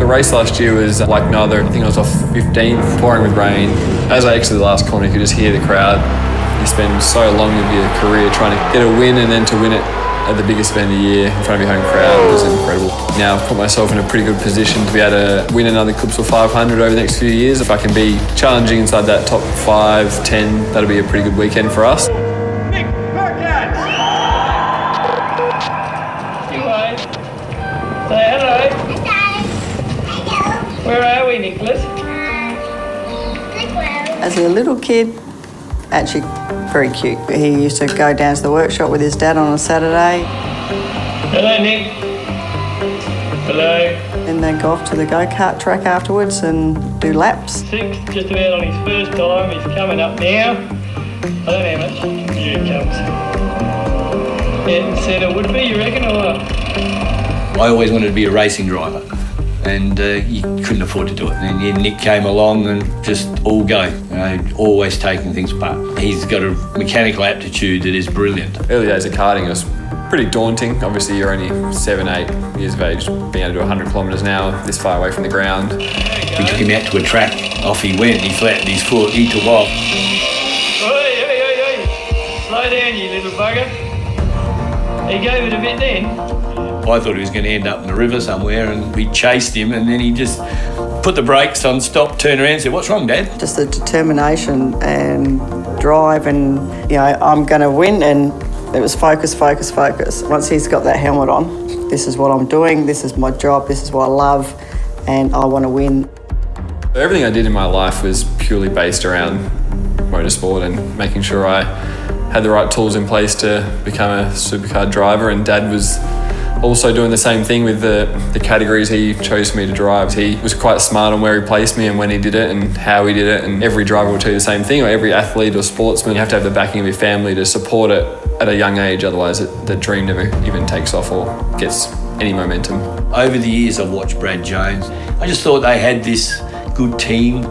The race last year was like no other. I think I was off 15th, pouring with rain. As I exited the last corner, you could just hear the crowd. You spend so long of your career trying to get a win, and then to win it at the biggest event of the year in front of your home crowd was incredible. Now I've put myself in a pretty good position to be able to win another Clipsal 500 over the next few years. If I can be challenging inside that top 5, 10, that'll be a pretty good weekend for us. Nick Percat! Say hello. Where are we, Nicholas? As a little kid, actually very cute. He used to go down to the workshop with his dad on a Saturday. Hello, Nick. Hello. And then go off to the go-kart track afterwards and do laps. 6, just about on his first time. He's coming up now. I don't know how much. Here he comes. Yeah, said it would be, you reckon, or what? I always wanted to be a racing driver, and you couldn't afford to do it. And then Nick came along and just all go, always taking things apart. He's got a mechanical aptitude that is brilliant. Early days of karting was pretty daunting. Obviously you're only 7, 8 years of age, being able to do 100 kilometres an hour this far away from the ground. We took him out to a track, off he went, he flattened his foot, he took off. Hey. Slow down, you little bugger. He gave it a bit then. I thought he was going to end up in the river somewhere, and we chased him, and then he just put the brakes on, stopped, turned around and said, "What's wrong, Dad?" Just the determination and drive, and I'm going to win, and it was focus. Once he's got that helmet on, this is what I'm doing, this is my job, this is what I love, and I want to win. Everything I did in my life was purely based around motorsport and making sure I had the right tools in place to become a supercar driver, and Dad was also doing the same thing with the categories he chose for me to drive. He was quite smart on where he placed me and when he did it and how he did it, and every driver will tell you the same thing, or every athlete or sportsman, you have to have the backing of your family to support it at a young age, otherwise the dream never even takes off or gets any momentum. Over the years I've watched Brad Jones. I just thought they had this good team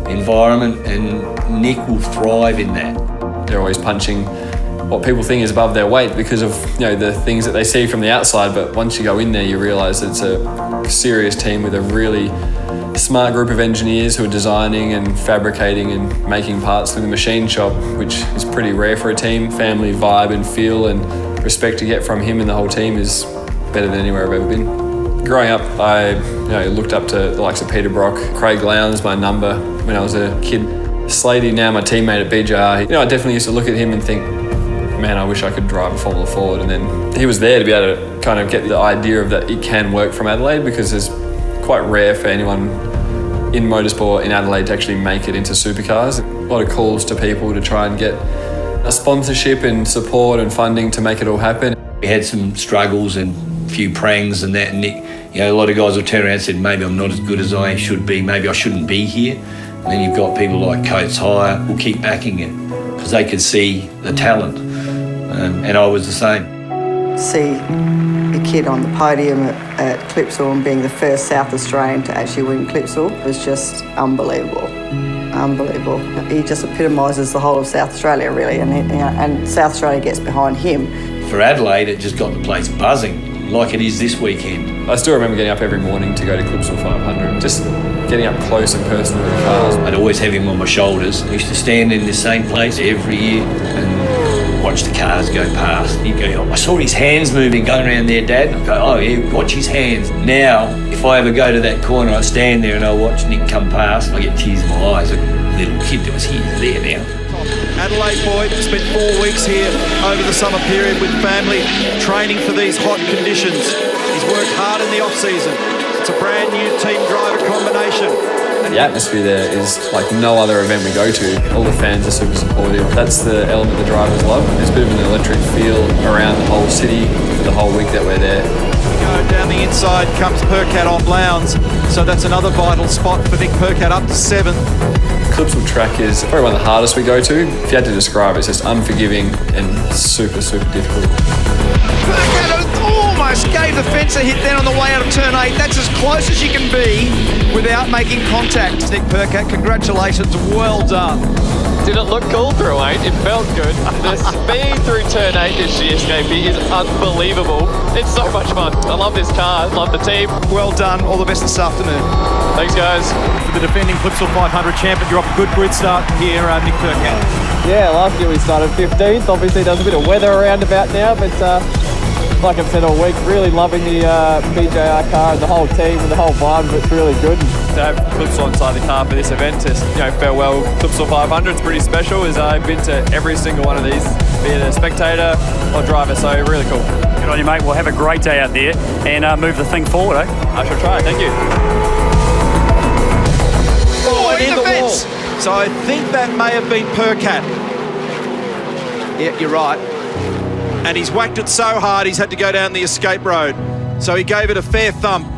environment, and Nick will thrive in that. They're always punching what people think is above their weight because of the things that they see from the outside, but once you go in there you realise it's a serious team with a really smart group of engineers who are designing and fabricating and making parts through the machine shop, which is pretty rare for a team. Family vibe and feel and respect to get from him and the whole team is better than anywhere I've ever been. Growing up, I looked up to the likes of Peter Brock. Craig Lowndes, my number when I was a kid. Slady, now my teammate at BJR, I definitely used to look at him and think, man, I wish I could drive a Formula Ford. And then he was there to be able to kind of get the idea of that it can work from Adelaide, because it's quite rare for anyone in motorsport in Adelaide to actually make it into supercars. A lot of calls to people to try and get a sponsorship and support and funding to make it all happen. We had some struggles and a few prangs and that, and Nick, a lot of guys will turn around and say, maybe I'm not as good as I should be, maybe I shouldn't be here. And then you've got people like Coates Hire who keep backing it because they could see the talent. And I was the same. See a kid on the podium at Clipsal and being the first South Australian to actually win Clipsal was just unbelievable. Unbelievable. He just epitomises the whole of South Australia, really, and South Australia gets behind him. For Adelaide, it just got the place buzzing, like it is this weekend. I still remember getting up every morning to go to Clipsal 500, just getting up close and personal with the cars. I'd always have him on my shoulders. I used to stand in the same place every year and watch the cars go past. He'd go, I saw his hands moving going around there, Dad. I'd go, oh yeah, watch his hands. Now, if I ever go to that corner, I stand there and I watch Nick come past, I get tears in my eyes. A little kid that was here, there now. Adelaide boy spent 4 weeks here over the summer period with family, training for these hot conditions. He's worked hard in the off-season. It's a brand new team driver combination. The atmosphere there is like no other event we go to. All the fans are super supportive. That's the element the drivers love. There's a bit of an electric feel around the whole city for the whole week that we're there. Go down the inside comes Percat on Lowndes, so that's another vital spot for Nick Percat, up to 7th. Clipsal track is probably one of the hardest we go to. If you had to describe it, it's just unforgiving and super difficult. Percat almost gave the fence a hit then on the way out of turn 8. That's as close as you can be without making contact. Nick Percat, congratulations, well done. Did it look cool through 8? It felt good. The speed through turn 8 this GSKP is unbelievable. It's so much fun. I love this car, love the team. Well done. All the best this afternoon. Thanks, guys. For the defending Clipsal 500 champion, you're off a good grid start here, Nick Percat. Yeah, last year we started 15th. Obviously there's a bit of weather around about now, but like I've said all week, really loving the BJR car and the whole team and the whole vibe. It's really good. To have Clipsal inside the car for this event, to farewell Clipsal 500, it's pretty special. As I've been to every single one of these, be it a spectator or driver, so really cool. Good on you, mate. We'll have a great day out there and move the thing forward, eh? I shall try. Thank you. Oh, in the fence. So I think that may have been Percat. Yeah, you're right. And he's whacked it so hard he's had to go down the escape road. So he gave it a fair thump.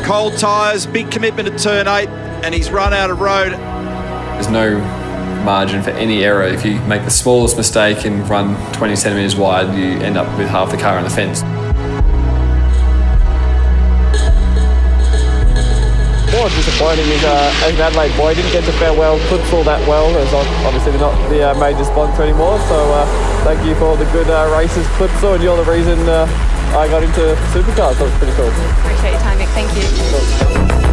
Cold tyres, big commitment at turn 8, and he's run out of road. There's no margin for any error. If you make the smallest mistake and run 20 centimetres wide, you end up with half the car on the fence. More disappointing is as an Adelaide boy, didn't get to farewell Clipsal that well, as obviously they're not the major sponsor anymore. So thank you for all the good races, Clipsal, and you're the reason I got into supercars. So it's pretty cool. Appreciate your time, Mick. Thank you. Cool.